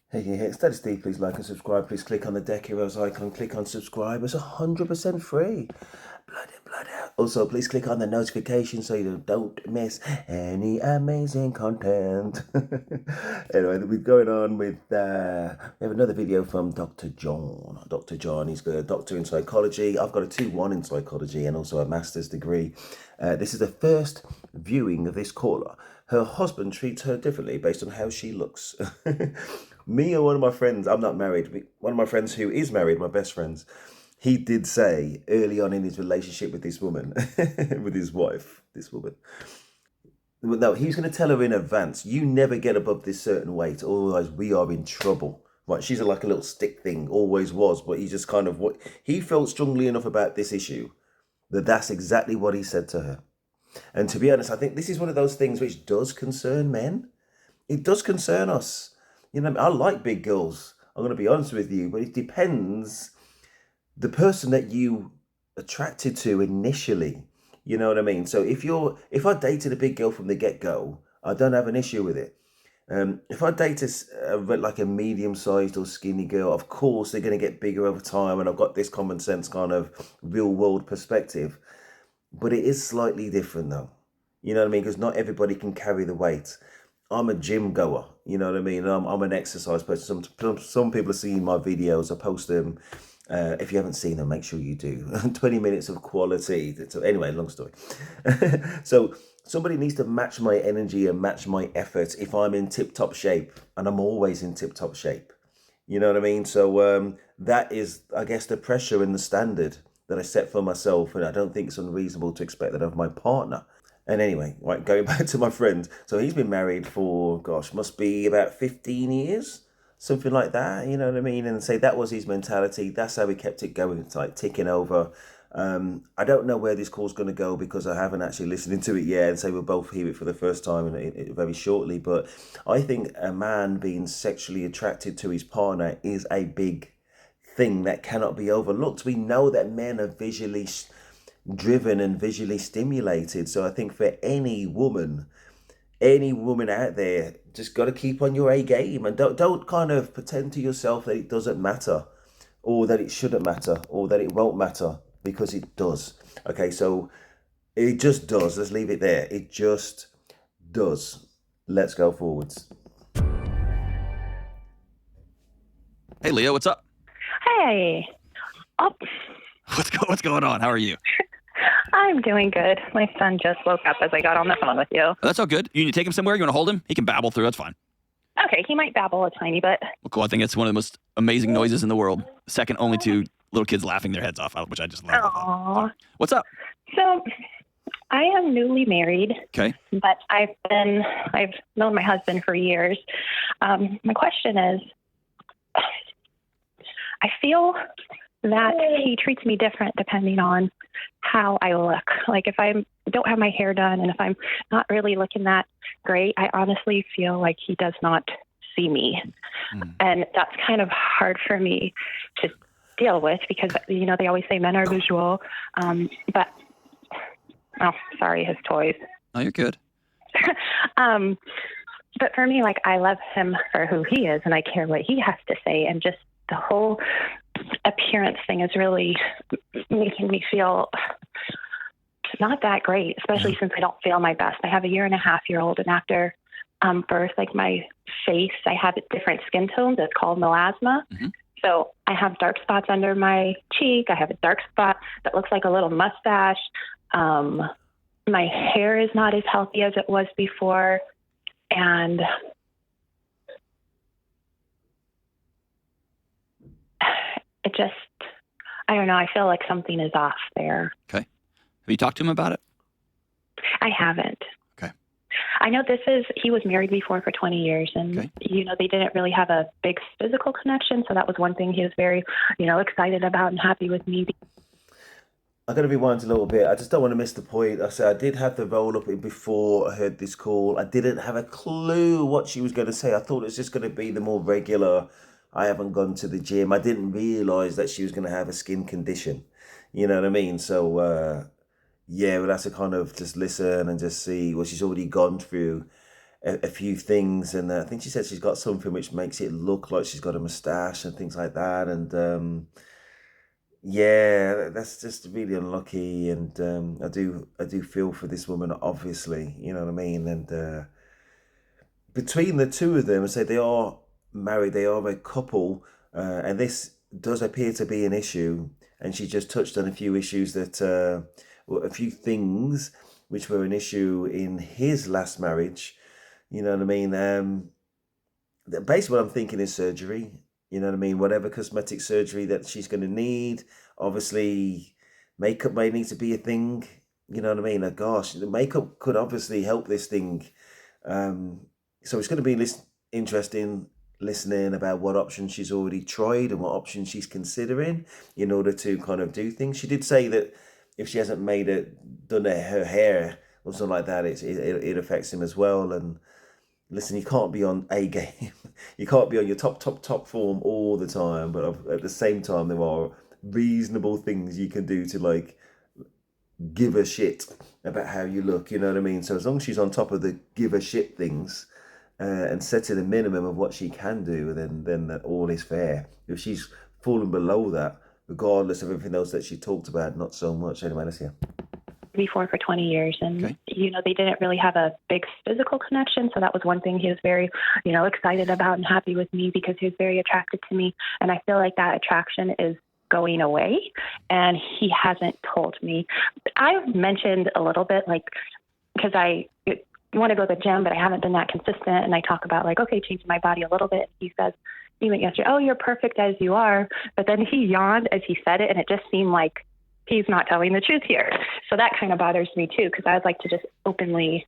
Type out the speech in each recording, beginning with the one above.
Hey, hey, hey, Steady Steve, please like and subscribe. Please click on the Deck Heroes icon, click on subscribe. It's 100% free. Blood in, blood out. Also, please click on the notification so you don't miss any amazing content. Anyway, we're going on with, we have another video from Dr. John. Dr. John, he's a doctor in psychology. I've got a 2-1 in psychology and also a master's degree. This is the first viewing of this caller. Her husband treats her differently based on how she looks. Me or one of my friends, I'm not married, one of my friends who is married, my best friends, he did say early on in his relationship with this woman, with his wife, this woman, no, he was going to tell her in advance, you never get above this certain weight, otherwise we are in trouble. Right, she's like a little stick thing, always was, but he just kind of, what he felt strongly enough about this issue that that's exactly what he said to her. And to be honest, I think this is one of those things which does concern men. It does concern us. You know, I like big girls. I'm going to be honest with you, but it depends the person that you attracted to initially. You know what I mean? So if I dated a big girl from the get go, I don't have an issue with it. If I date like a medium sized or skinny girl, of course they're going to get bigger over time, and I've got this common sense kind of real world perspective. But it is slightly different though. You know what I mean? Because not everybody can carry the weight. I'm a gym goer. You know what I mean? I'm an exercise person. Some people have seen my videos. I post them. If you haven't seen them, make sure you do. 20 minutes of quality. So anyway, long story. So somebody needs to match my energy and match my effort if I'm in tip-top shape. And I'm always in tip-top shape. You know what I mean? So that is, I guess, the pressure and the standard that I set for myself. And I don't think it's unreasonable to expect that of my partner. And anyway, right, going back to my friend. So he's been married for, gosh, must be about 15 years, something like that. You know what I mean? And say that was his mentality. That's how he kept it going. It's like ticking over. I don't know where this call's going to go because I haven't actually listened to it yet. And so we'll both hear it for the first time very shortly. But I think a man being sexually attracted to his partner is a big thing that cannot be overlooked. We know that men are visually driven and visually stimulated. So I think for any woman out there, just got to keep on your A game and don't kind of pretend to yourself that it doesn't matter or that it shouldn't matter or that it won't matter because it does. Okay, so it just does. Let's leave it there. It just does. Let's go forwards. Hey, Leo, what's up? Hey. Oh, What's going on? How are you? I'm doing good. My son just woke up as I got on the phone with you. Oh, that's all good. You need to take him somewhere? You want to hold him? He can babble through. That's fine. Okay, he might babble a tiny bit. Well, cool. I think it's one of the most amazing noises in the world. Second only to little kids laughing their heads off, which I just love. Aww. What's up? So, I am newly married. Okay. But I've known my husband for years. My question is, I feel that he treats me different depending on how I look. Like if I don't have my hair done and if I'm not really looking that great, I honestly feel like he does not see me. And that's kind of hard for me to deal with because, you know, they always say men are visual. But, oh, sorry, his toys. Oh, you're good. But for me, like, I love him for who he is and I care what he has to say. And just the whole appearance thing is really making me feel not that great, especially since I don't feel my best. I have a 1.5-year-old and after birth, like my face, I have different skin tones. It's called melasma. So I have dark spots under my cheek. I have a dark spot that looks like a little mustache. My hair is not as healthy as it was before. And it just, I don't know. I feel like something is off there. Okay. Have you talked to him about it? I haven't. Okay. I know he was married before for 20 years and, Okay. you know, they didn't really have a big physical connection. So that was one thing he was very, you know, excited about and happy with me. I'm going to rewind a little bit. I just don't want to miss the point. I said I did have the roll up in before I heard this call. I didn't have a clue what she was going to say. I thought it was just going to be the more regular, I haven't gone to the gym. I didn't realize that she was going to have a skin condition. You know what I mean? So, yeah, we'll have to kind of just listen and just see what she's already gone through. a few things, and I think she said she's got something which makes it look like she's got a moustache and things like that, and yeah, that's just really unlucky, and I do feel for this woman, obviously, you know what I mean, and between the two of them, I say they are married, they are a couple, and this does appear to be an issue. And she just touched on a few issues that, well, a few things which were an issue in his last marriage. You know what I mean? Basically, what I'm thinking is surgery. You know what I mean? Whatever cosmetic surgery that she's going to need. Obviously, makeup may need to be a thing. You know what I mean? Gosh, the makeup could obviously help this thing. Um, so it's going to be interesting listening about what options she's already tried and what options she's considering in order to kind of do things. She did say that if she hasn't done her hair or something like that, it affects him as well. And listen, you can't be on A game. You can't be on your top form all the time. But at the same time, there are reasonable things you can do to like give a shit about how you look. You know what I mean? So as long as she's on top of the give a shit things and setting a minimum of what she can do, then that all is fair. If she's fallen below that, regardless of everything else that she talked about, not so much. Anyway, let's hear. Before for 20 years. And, Okay. they didn't really have a big physical connection. So that was one thing he was very, excited about and happy with me because he was very attracted to me. And I feel like that attraction is going away and he hasn't told me. I've mentioned a little bit, like, because I want to go to the gym, but I haven't been that consistent. And I talk about like, okay, changing my body a little bit. He says, he went yesterday, oh, you're perfect as you are. But then he yawned as he said it. And it just seemed like he's not telling the truth here. So that kind of bothers me too, because I'd like to just openly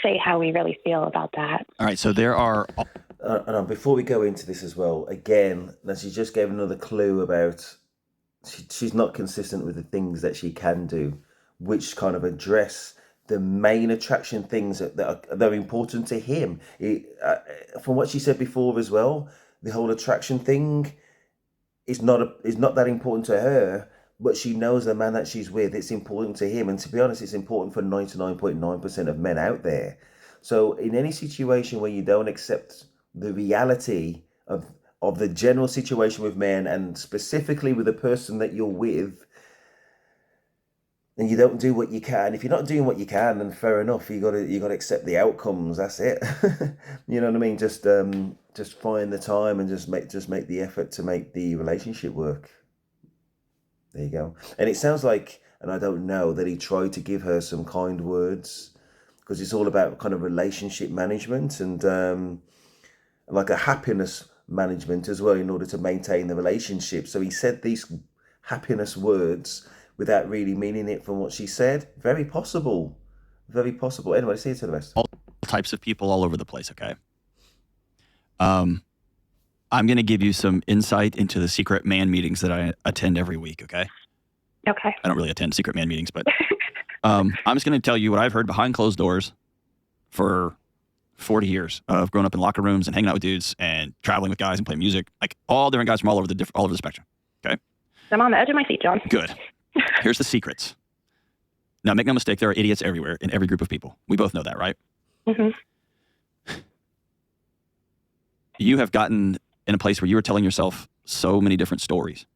say how we really feel about that. All right. So there are. Before we go into this as well, again, now she just gave another clue about she's not consistent with the things that she can do, which kind of address the main attraction things that are important to him. From what she said before as well, the whole attraction thing is not that important to her, but she knows the man that she's with, it's important to him. And to be honest, it's important for 99.9% of men out there. So in any situation where you don't accept the reality of the general situation with men, and specifically with the person that you're with, and you don't do what you can. If you're not doing what you can, then fair enough. You gotta accept the outcomes. That's it. You know what I mean? Just find the time and just make the effort to make the relationship work. There you go. And it sounds like, and I don't know, that he tried to give her some kind words, because it's all about kind of relationship management and like a happiness management as well in order to maintain the relationship. So he said these happiness words without really meaning it from what she said. Very possible. Very possible. Anyway, see you to the rest. All types of people all over the place, okay? I'm going to give you some insight into the secret man meetings that I attend every week, okay? Okay. I don't really attend secret man meetings, but I'm just going to tell you what I've heard behind closed doors for 40 years of growing up in locker rooms and hanging out with dudes and traveling with guys and playing music, like all different guys from all over the spectrum, okay? I'm on the edge of my seat, John. Good. Here's the secrets. Now, make no mistake, there are idiots everywhere in every group of people. We both know that, right? Mm-hmm. You have gotten in a place where you are telling yourself so many different stories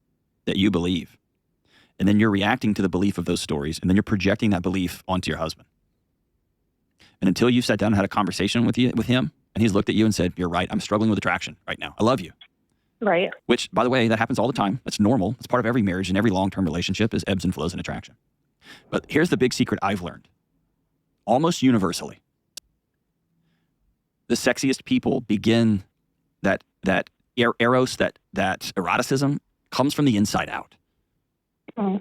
that you believe. And then you're reacting to the belief of those stories, and then you're projecting that belief onto your husband. And until you've sat down and had a conversation with him, and he's looked at you and said, you're right, I'm struggling with attraction right now. I love you. Right. Which, by the way, that happens all the time. That's normal. It's part of every marriage and every long-term relationship is ebbs and flows in attraction. But here's the big secret I've learned. Almost universally, the sexiest people begin that eros, that eroticism comes from the inside out. Mm.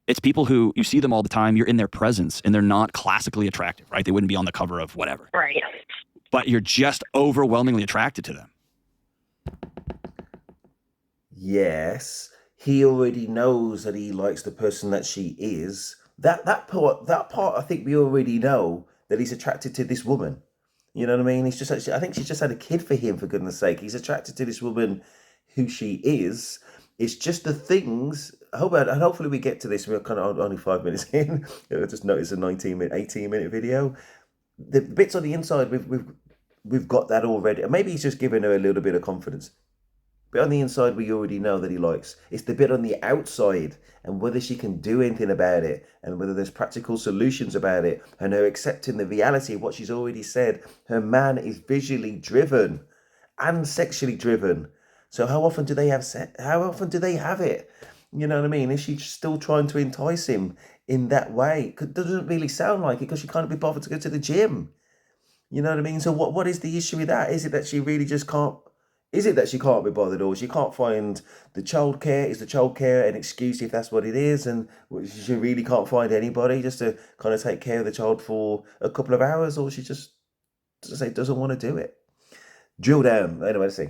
It's people who, you see them all the time, you're in their presence, and they're not classically attractive, right? They wouldn't be on the cover of whatever. Right. But you're just overwhelmingly attracted to them. Yes, he already knows that he likes the person that she is. That part, I think we already know that he's attracted to this woman. You know what I mean? He's just actually, I think she's just had a kid for him, for goodness sake. He's attracted to this woman, who she is. It's just the things. And hopefully we get to this. We're kind of only 5 minutes in. I just noticed a 18 minute video. the bits on the inside, we've got that already. Maybe he's just giving her a little bit of confidence. Bit on the inside, we already know that he likes. It's the bit on the outside and whether she can do anything about it and whether there's practical solutions about it and her accepting the reality of what she's already said. Her man is visually driven and sexually driven. So how often do they have How often do they have it? You know what I mean? Is she still trying to entice him in that way? It doesn't really sound like it because she can't be bothered to go to the gym. You know what I mean? So what is the issue with that? Is it that she really just can't? Is it that she can't be bothered, or she can't find the childcare? Is the childcare an excuse if that's what it is, and she really can't find anybody just to kind of take care of the child for a couple of hours, or she just say doesn't want to do it? Drill down. Anyway, let's see.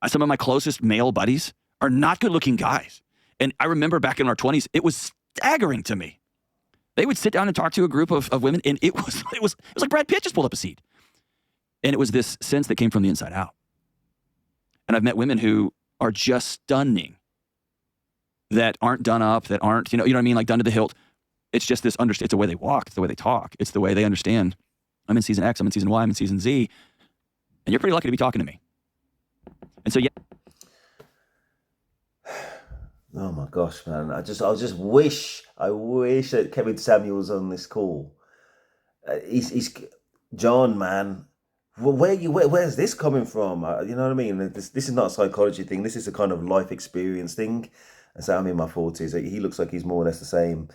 Some of my closest male buddies are not good-looking guys, and I remember back in our 20s, it was staggering to me. They would sit down and talk to a group of women, and it was like Brad Pitt just pulled up a seat, and it was this sense that came from the inside out. And I've met women who are just stunning, that aren't done up, that aren't, you know what I mean, like done to the hilt. It's just this it's the way they walk, it's the way they talk, it's the way they understand. I'm in season X, I'm in season Y, I'm in season Z, and you're pretty lucky to be talking to me. And so, yeah. Oh my gosh, man! I just wish that Kevin Samuel's on this call. He's John, man. Well, where's this coming from? You know what I mean? This is not a psychology thing. This is a kind of life experience thing. And so I'm in my 40s. He looks like he's more or less the same.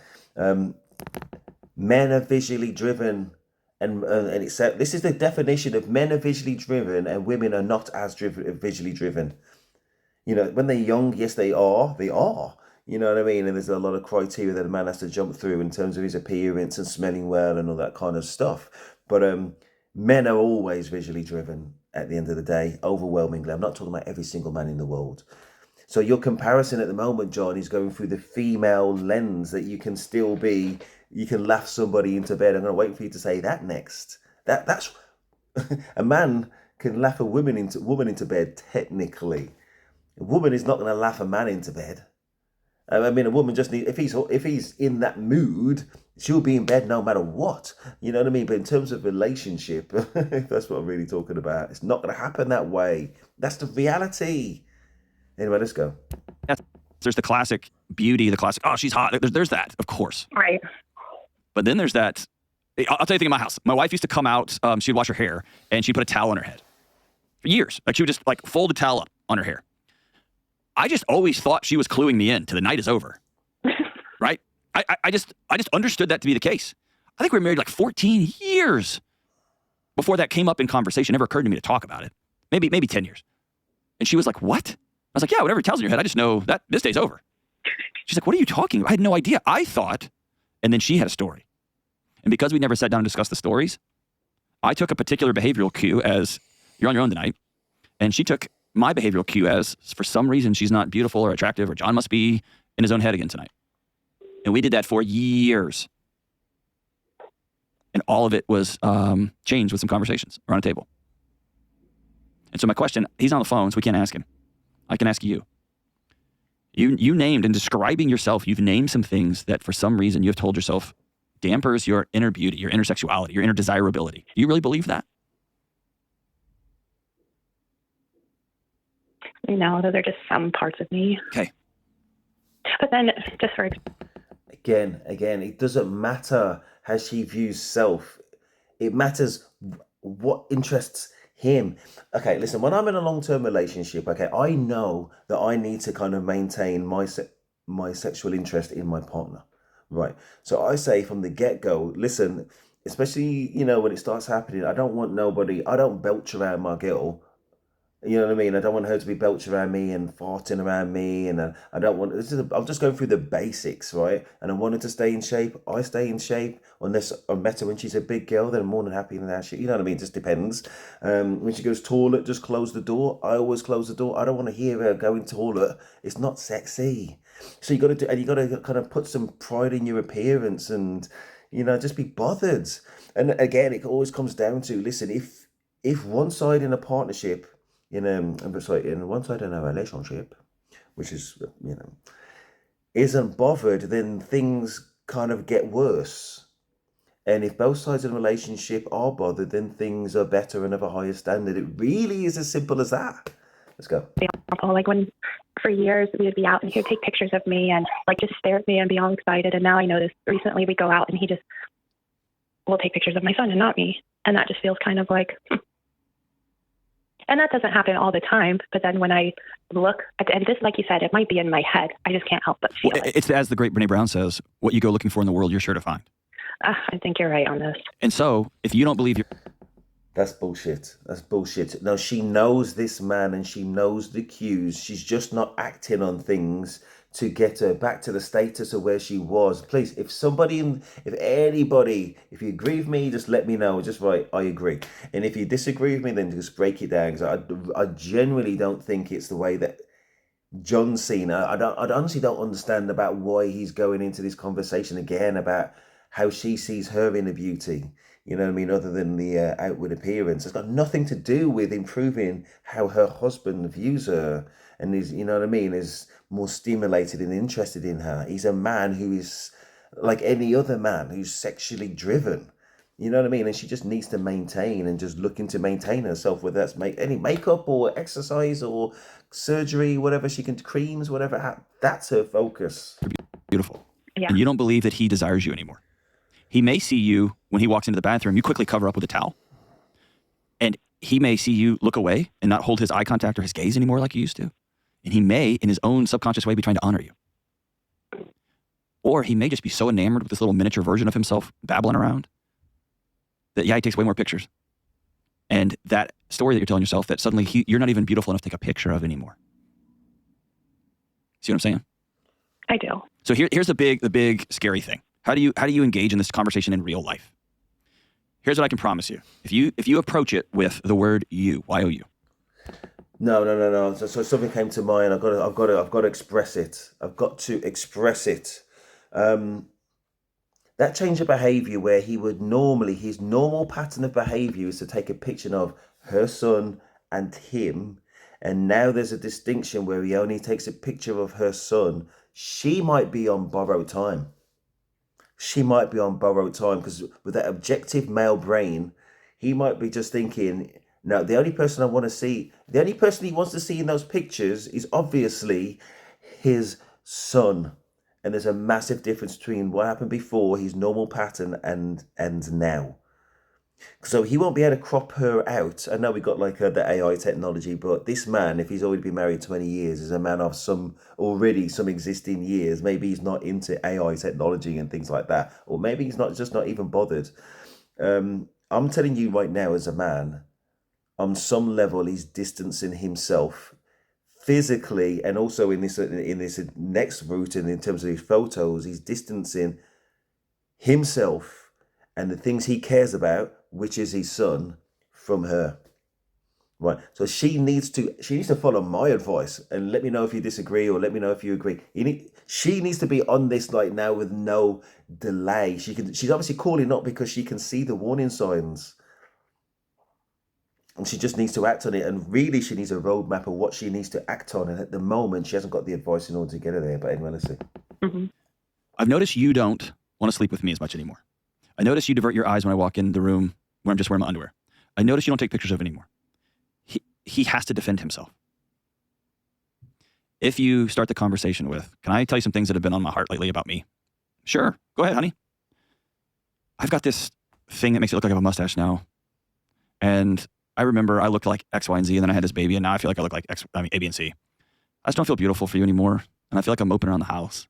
Men are visually driven, and this is the definition of men are visually driven, and women are not as visually driven. You know, when they're young, yes, they are. They are. You know what I mean? And there's a lot of criteria that a man has to jump through in terms of his appearance and smelling well and all that kind of stuff. But men are always visually driven at the end of the day, overwhelmingly. I'm not talking about every single man in the world. So your comparison at the moment, John, is going through the female lens that you can laugh somebody into bed. I'm going to wait for you to say that next. That's a man can laugh a woman into bed technically. A woman is not going to laugh a man into bed. I mean, a woman just needs, if he's in that mood, she'll be in bed no matter what. You know what I mean? But in terms of relationship, that's what I'm really talking about. It's not going to happen that way. That's the reality. Anyway, let's go. There's the classic beauty, the classic, oh, she's hot. There's that, of course. Right. But then there's that, I'll tell you a thing in my house. My wife used to come out, she'd wash her hair, and she'd put a towel on her head. For years. Like she would just like fold a towel up on her hair. I just always thought she was cluing me in to the night is over, right? I just understood that to be the case. I think we were married like 14 years before that came up in conversation. It never occurred to me to talk about it. Maybe 10 years. And she was like, what? I was like, yeah, whatever it tells in your head, I just know that this day's over. She's like, what are you talking about? I had no idea. I thought, and then she had a story. And because we never sat down and discussed the stories, I took a particular behavioral cue as, you're on your own tonight. And she took my behavioral cue as, for some reason, she's not beautiful or attractive, or John must be in his own head again tonight. And we did that for years. And all of it was changed with some conversations around a table. And so my question, he's on the phone, so we can't ask him. I can ask you. You named, in describing yourself, you've named some things that for some reason you have told yourself dampers your inner beauty, your inner sexuality, your inner desirability. Do you really believe that? No, those are just some parts of me. Okay. But then, just for Again, it doesn't matter how she views self. It matters what interests him. Okay, listen, when I'm in a long-term relationship, okay, I know that I need to kind of maintain my sexual interest in my partner, right? So I say from the get-go, listen, especially, you know, when it starts happening, I don't belch around my girl. You know what I mean? I don't want her to be belching around me and farting around me, and I don't want. I'm just going through the basics, right? And I want her to stay in shape. I stay in shape. Unless I met her when she's a big girl, then I'm more than happy in that shit. You know what I mean? It just depends. When she goes toilet, just close the door. I always close the door. I don't want to hear her going toilet. It's not sexy. So you got to kind of put some pride in your appearance, and just be bothered. And again, it always comes down to, listen, if one side in a partnership. In one side in a relationship, which is, isn't bothered, then things kind of get worse. And if both sides of the relationship are bothered, then things are better and of a higher standard. It really is as simple as that. Let's go. Like when for years we would be out and he would take pictures of me and like just stare at me and be all excited. And now I notice recently we go out and he just will take pictures of my son and not me. And that just feels kind of like, and that doesn't happen all the time. But then when I look at, and this, like you said, it might be in my head. I just can't help but feel it. It's as the great Brene Brown says, what you go looking for in the world, you're sure to find. I think you're right on this. And so if you don't believe you're... That's bullshit. That's bullshit. No, she knows this man and she knows the cues. She's just not acting on things to get her back to the status of where she was. Please, if anybody, if you agree with me, just let me know. Just write, I agree. And if you disagree with me, then just break it down. Because I generally don't think it's the way that John's seen her. I honestly don't understand about why he's going into this conversation again about how she sees her inner beauty. You know what I mean? Other than the outward appearance, it's got nothing to do with improving how her husband views her, and is, you know what I mean, is more stimulated and interested in her. He's a man who is like any other man who's sexually driven. You know what I mean? And she just needs to maintain and just looking to maintain herself, whether that's any makeup or exercise or surgery, whatever she can, creams, whatever. That's her focus. Beautiful. Yeah. And you don't believe that he desires you anymore. He may see you when he walks into the bathroom, you quickly cover up with a towel. And he may see you look away and not hold his eye contact or his gaze anymore like you used to. And he may, in his own subconscious way, be trying to honor you. Or he may just be so enamored with this little miniature version of himself babbling around that, he takes way more pictures. And that story that you're telling yourself that suddenly you're not even beautiful enough to take a picture of anymore. See what I'm saying? I do. So here's the big scary thing. How do you engage in this conversation in real life? Here's what I can promise you. If you approach it with the word you, Y-O-U. No. So something came to mind. I've got to express it. I've got to express it. That change of behavior where he would normally, his normal pattern of behavior is to take a picture of her son and him. And now there's a distinction where he only takes a picture of her son. She might be on borrowed time. Because with that objective male brain, he might be just thinking, no, the only person he wants to see in those pictures is obviously his son. And there's a massive difference between what happened before, his normal pattern, and now. So he won't be able to crop her out. I know we got like the AI technology, but this man, if he's already been married 20 years, is a man of some existing years. Maybe he's not into AI technology and things like that. Or maybe he's not even bothered. I'm telling you right now, as a man, on some level, he's distancing himself physically, and also in this next route, and in terms of his photos, he's distancing himself and the things he cares about, which is his son, from her. Right. So she needs to follow my advice and let me know if you disagree, or let me know if you agree. She needs to be on this like now with no delay. She's obviously calling up because she can see the warning signs. And she just needs to act on it. And really, she needs a roadmap of what she needs to act on. And at the moment, she hasn't got the advice in order to get her there. But anyway, let's see. Mm-hmm. I've noticed you don't want to sleep with me as much anymore. I notice you divert your eyes when I walk in the room where I'm just wearing my underwear. I notice you don't take pictures of it anymore. He has to defend himself. If you start the conversation with, can I tell you some things that have been on my heart lately about me? Sure. Go ahead, honey. I've got this thing that makes it look like I have a mustache now. And I remember I looked like X, Y, and Z, and then I had this baby, and now I feel like I look like A, B, and C. I just don't feel beautiful for you anymore. And I feel like I'm moping around the house.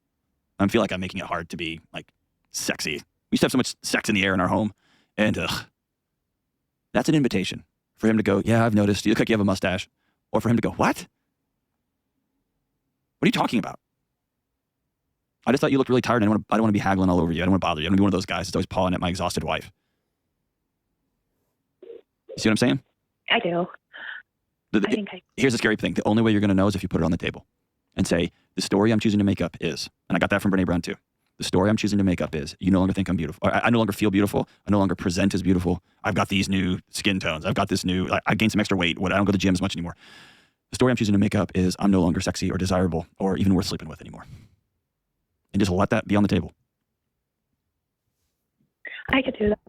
I feel like I'm making it hard to be like sexy. We used to have so much sex in the air in our home. And that's an invitation for him to go, yeah, I've noticed you look like you have a mustache. Or for him to go, what? What are you talking about? I just thought you looked really tired, and I don't want to be haggling all over you. I don't want to bother you. I don't want to be one of those guys that's always pawing at my exhausted wife. You see what I'm saying? I do. Here's the scary thing. The only way you're going to know is if you put it on the table and say, the story I'm choosing to make up is, and I got that from Brene Brown too. The story I'm choosing to make up is, you no longer think I'm beautiful. I no longer feel beautiful. I no longer present as beautiful. I've got these new skin tones. I've got this new, I gained some extra weight. I don't go to the gym as much anymore. The story I'm choosing to make up is, I'm no longer sexy or desirable or even worth sleeping with anymore. And just let that be on the table. I could do that.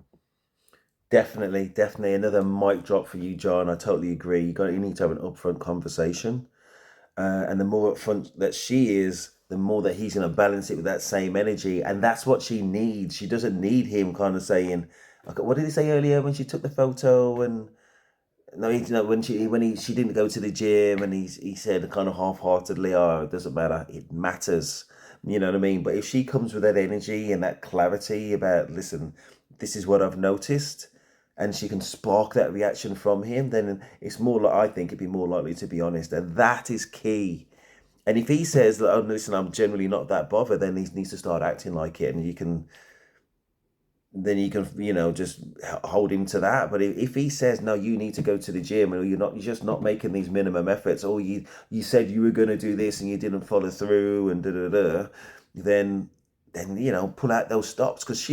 Definitely, definitely another mic drop for you, John. I totally agree. You need to have an upfront conversation, and the more upfront that she is, the more that he's going to balance it with that same energy, and that's what she needs. She doesn't need him kind of saying, okay, what did he say earlier when she took the photo? And no, when she didn't go to the gym, and he said kind of half-heartedly, "Oh, it doesn't matter. It matters." You know what I mean? But if she comes with that energy and that clarity about, listen, this is what I've noticed, and she can spark that reaction from him, then it's more like, I think it'd be more likely to be honest, and that is key. And if he says that, oh, listen, I'm generally not that bothered, then he needs to start acting like it, and you can just hold him to that. But if he says, no, you need to go to the gym, or you're just not making these minimum efforts, or you said you were going to do this and you didn't follow through, and then pull out those stops, because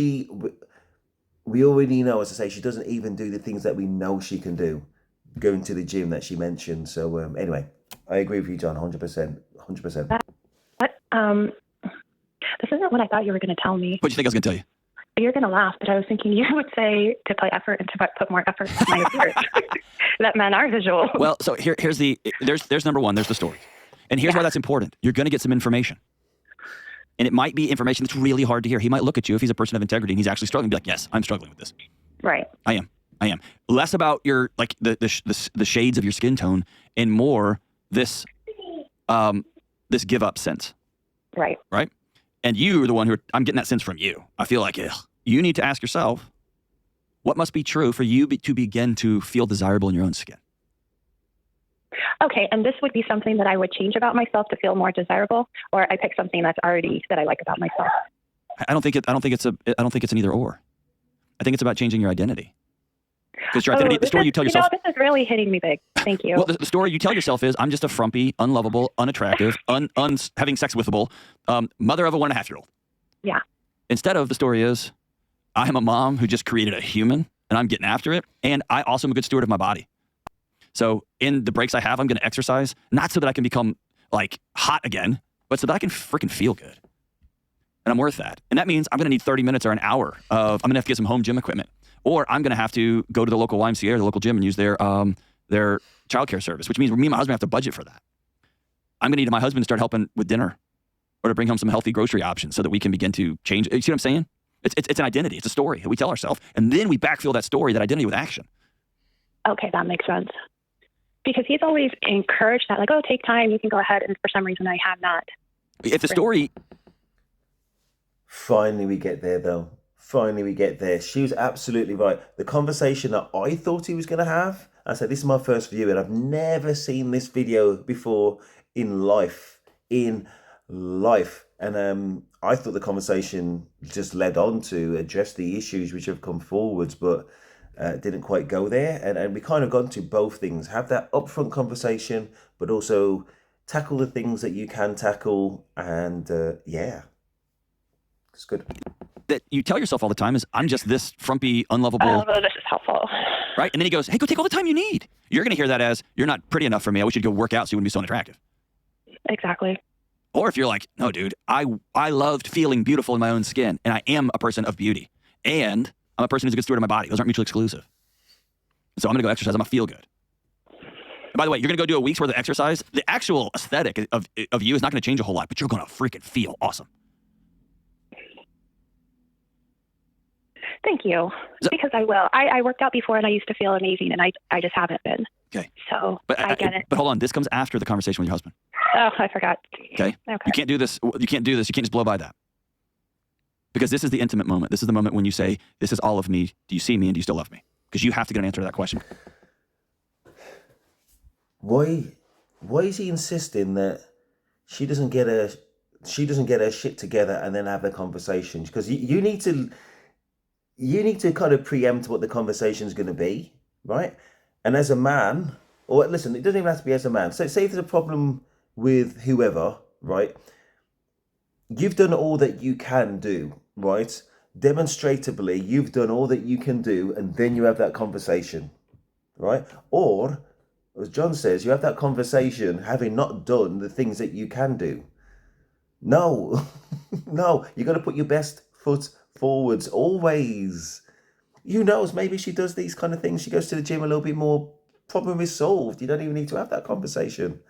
we already know, as I say, she doesn't even do the things that we know she can do, going to the gym that she mentioned. So anyway, I agree with you, John, 100%. 100%. But this isn't what I thought you were going to tell me. What do you think I was going to tell you? You're going to laugh, but I was thinking you would say to play effort and to put more effort in my appearance. That men are visual. Well, so there's number one, there's the story. And here's why that's important. You're going to get some information. And it might be information that's really hard to hear. He might look at you, if he's a person of integrity and he's actually struggling, be like, yes, I'm struggling with this. Right. I am. Less about your, like, the shades of your skin tone, and more this give up sense. Right. Right? And you are the one I'm getting that sense from you. I feel like, you need to ask yourself, what must be true for you to begin to feel desirable in your own skin? Okay, and this would be something that I would change about myself to feel more desirable, or I pick something that's already that I like about myself. I don't think it's an either or. I think it's about changing your identity. Because your identity, the story you tell yourself. This is really hitting me big. Thank you. Well, the story you tell yourself is, I'm just a frumpy, unlovable, unattractive, having sex withable mother of a 1.5-year-old. Yeah. Instead of, the story is, I am a mom who just created a human, and I'm getting after it, and I also am a good steward of my body. So in the breaks I have, I'm going to exercise, not so that I can become like hot again, but so that I can freaking feel good. And I'm worth that. And that means I'm going to need 30 minutes or an hour I'm going to have to get some home gym equipment, or I'm going to have to go to the local YMCA or the local gym and use their childcare service, which means me and my husband have to budget for that. I'm going to need my husband to start helping with dinner, or to bring home some healthy grocery options so that we can begin to change. You see what I'm saying? It's an identity. It's a story that we tell ourselves, and then we backfill that story, that identity, with action. Okay, that makes sense. Because he's always encouraged that, like, oh, take time, you can go ahead, and for some reason I have not. If the story... Finally we get there, though. Finally we get there. She was absolutely right. The conversation that I thought he was going to have, I said, this is my first view, and I've never seen this video before in life. And I thought the conversation just led on to address the issues which have come forwards, but didn't quite go there. And we kind of got into both things. Have that upfront conversation, but also tackle the things that you can tackle. And it's good. That you tell yourself all the time is, I'm just this frumpy, unlovable. Oh, well, this is helpful. Right? And then he goes, hey, go take all the time you need. You're going to hear that as, you're not pretty enough for me. I wish you'd go work out so you wouldn't be so unattractive. Exactly. Or if you're like, no, dude, I loved feeling beautiful in my own skin, and I am a person of beauty, and I'm a person who's a good steward of my body. Those aren't mutually exclusive. So I'm going to go exercise. I'm going to feel good. And by the way, you're going to go do a week's worth of exercise. The actual aesthetic of you is not going to change a whole lot, but you're going to freaking feel awesome. Thank you. Because I will. I worked out before, and I used to feel amazing, and I just haven't been. Okay. So I get it. But hold on. This comes after the conversation with your husband. Oh, I forgot. Okay. You can't do this. You can't just blow by that. Because this is the intimate moment. This is the moment when you say, this is all of me. Do you see me, and do you still love me? Because you have to get an answer to that question. Why is he insisting that she doesn't get her shit together and then have the conversation? Because you need to kind of preempt what the conversation is going to be, right? And as a man, or listen, it doesn't even have to be as a man. So say if there's a problem with whoever, right? You've done all that you can do, right? Demonstratively, you've done all that you can do, and then you have that conversation, right? Or, as John says, you have that conversation having not done the things that you can do. No, no, you got to put your best foot forwards, always. Who knows? Maybe she does these kind of things. She goes to the gym a little bit more. Problem is solved. You don't even need to have that conversation.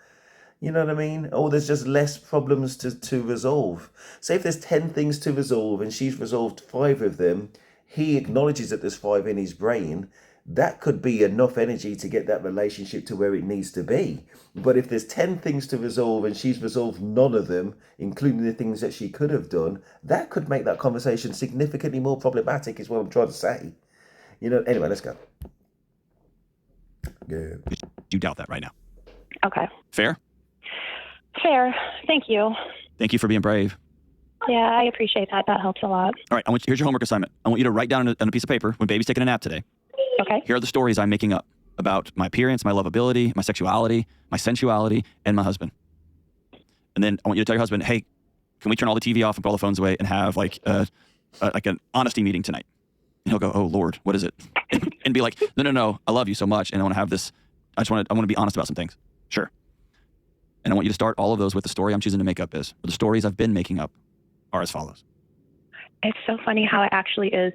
You know what I mean? Or there's just less problems to resolve. Say if there's 10 things to resolve and she's resolved 5 of them, he acknowledges that there's 5 in his brain. That could be enough energy to get that relationship to where it needs to be. But if there's 10 things to resolve and she's resolved none of them, including the things that she could have done, that could make that conversation significantly more problematic, is what I'm trying to say. You know, anyway, let's go. Yeah. You doubt that right now. Okay. Fair? Fair. Thank you. Thank you for being brave. Yeah, I appreciate that. That helps a lot. All right, here's your homework assignment. I want you to write down on a piece of paper when baby's taking a nap today. Okay. Here are the stories I'm making up about my appearance, my lovability, my sexuality, my sensuality, and my husband. And then I want you to tell your husband, hey, can we turn all the TV off and put all the phones away and have like an honesty meeting tonight? And he'll go, oh Lord, what is it? And be like, no, I love you so much, and I want to have this. I want to be honest about some things. Sure. And I want you to start all of those with the story I'm choosing to make up is, or the stories I've been making up are as follows. It's so funny how it actually is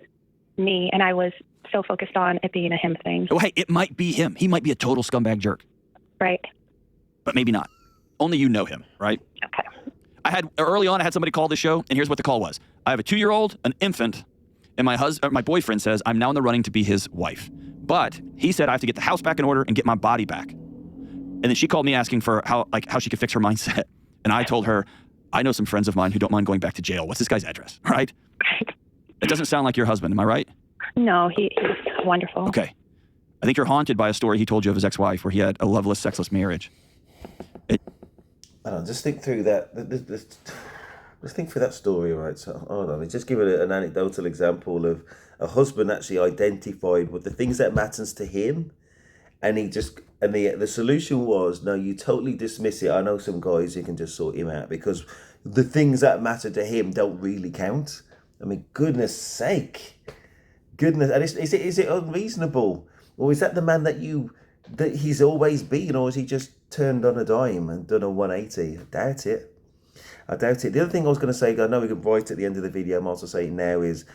me, and I was so focused on it being a him thing. Oh, hey, it might be him. He might be a total scumbag jerk. Right. But maybe not. Only you know him, right? Okay. Early on, I had somebody call the show, and here's what the call was. I have a 2-year-old, an infant, and my boyfriend says I'm now in the running to be his wife. But he said I have to get the house back in order and get my body back. And then she called me asking for how she could fix her mindset. And I told her, I know some friends of mine who don't mind going back to jail. What's this guy's address, right? It doesn't sound like your husband, am I right? No, he's wonderful. Okay. I think you're haunted by a story he told you of his ex-wife where he had a loveless, sexless marriage. I don't know, just think through that. Just think through that story, right? So, hold on, just give it an anecdotal example of a husband actually identified what the things that matters to him, and the solution was, no, you totally dismiss it. I know some guys who can just sort him out because the things that matter to him don't really count. I mean, goodness sake. Goodness, and is it unreasonable? Or is that the man that he's always been, or has he just turned on a dime and done a 180? I doubt it. The other thing I was going to say, I know we can write at the end of the video, I'm also saying now, is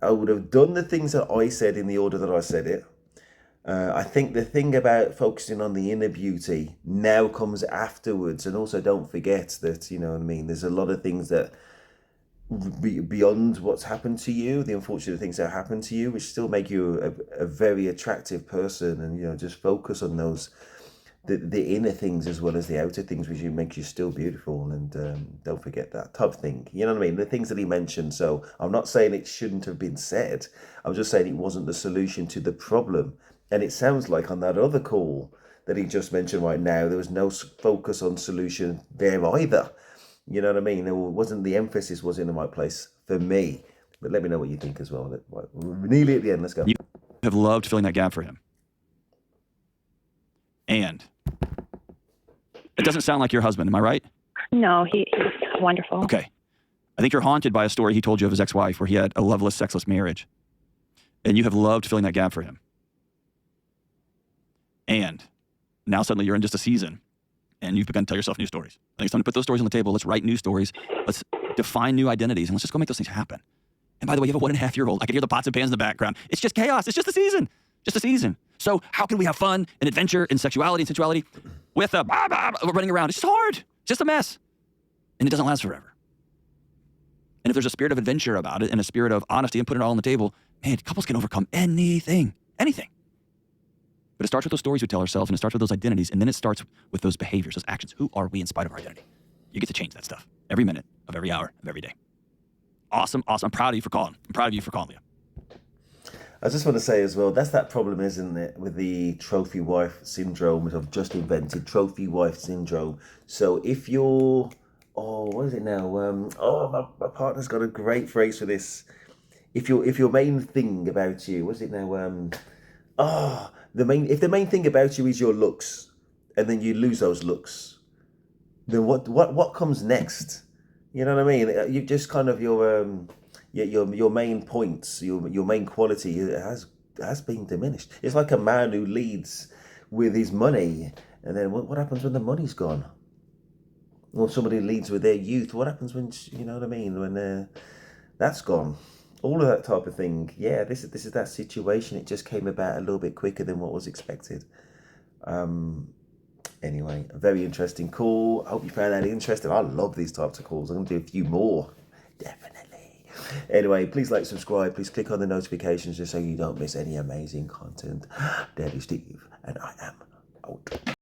I would have done the things that I said in the order that I said it. I think the thing about focusing on the inner beauty now comes afterwards, and also don't forget that, you know what I mean, there's a lot of things that beyond what's happened to you, the unfortunate things that happen to you, which still make you a very attractive person, and, you know, just focus on those, the inner things as well as the outer things, which makes you still beautiful, and don't forget that type of thing. You know what I mean? The things that he mentioned. So I'm not saying it shouldn't have been said. I'm just saying it wasn't the solution to the problem. And it sounds like on that other call that he just mentioned right now, there was no focus on solution there either. You know what I mean? The emphasis was in the right place for me. But let me know what you think as well. We're nearly at the end. Let's go. You have loved filling that gap for him. And it doesn't sound like your husband, am I right? No, he's wonderful. Okay. I think you're haunted by a story he told you of his ex-wife where he had a loveless, sexless marriage. And you have loved filling that gap for him. And now suddenly you're in just a season and you've begun to tell yourself new stories. I think it's time to put those stories on the table. Let's write new stories. Let's define new identities, and let's just go make those things happen. And by the way, you have a 1.5-year-old. I can hear the pots and pans in the background. It's just chaos. It's just a season. Just a season. So how can we have fun and adventure and sexuality and sensuality with running around? It's just hard. It's just a mess. And it doesn't last forever. And if there's a spirit of adventure about it and a spirit of honesty and put it all on the table, man, couples can overcome anything. Anything. But it starts with those stories we tell ourselves, and it starts with those identities, and then it starts with those behaviors, those actions. Who are we in spite of our identity? You get to change that stuff every minute of every hour of every day. Awesome. I'm proud of you for calling. I'm proud of you for calling, Leah. I just want to say as well, that's that problem, isn't it, with the trophy wife syndrome, which I've just invented, trophy wife syndrome. So if you're, what is it now? My partner's got a great phrase for this. If your main thing about you, what's it now? If the main thing about you is your looks, and then you lose those looks, then what comes next? You know what I mean? You just kind of your main points, your main quality has been diminished. It's like a man who leads with his money, and then what happens when the money's gone? Or somebody leads with their youth. What happens when, you know what I mean, when that's gone? all of that type of thing. Yeah, this is that situation. It just came about a little bit quicker than what was expected. Anyway, a very interesting call. I hope you found that interesting. I love these types of calls. I'm going to do a few more. Definitely. Anyway, please like, subscribe. Please click on the notifications just so you don't miss any amazing content. Daddy Steve, and I am out.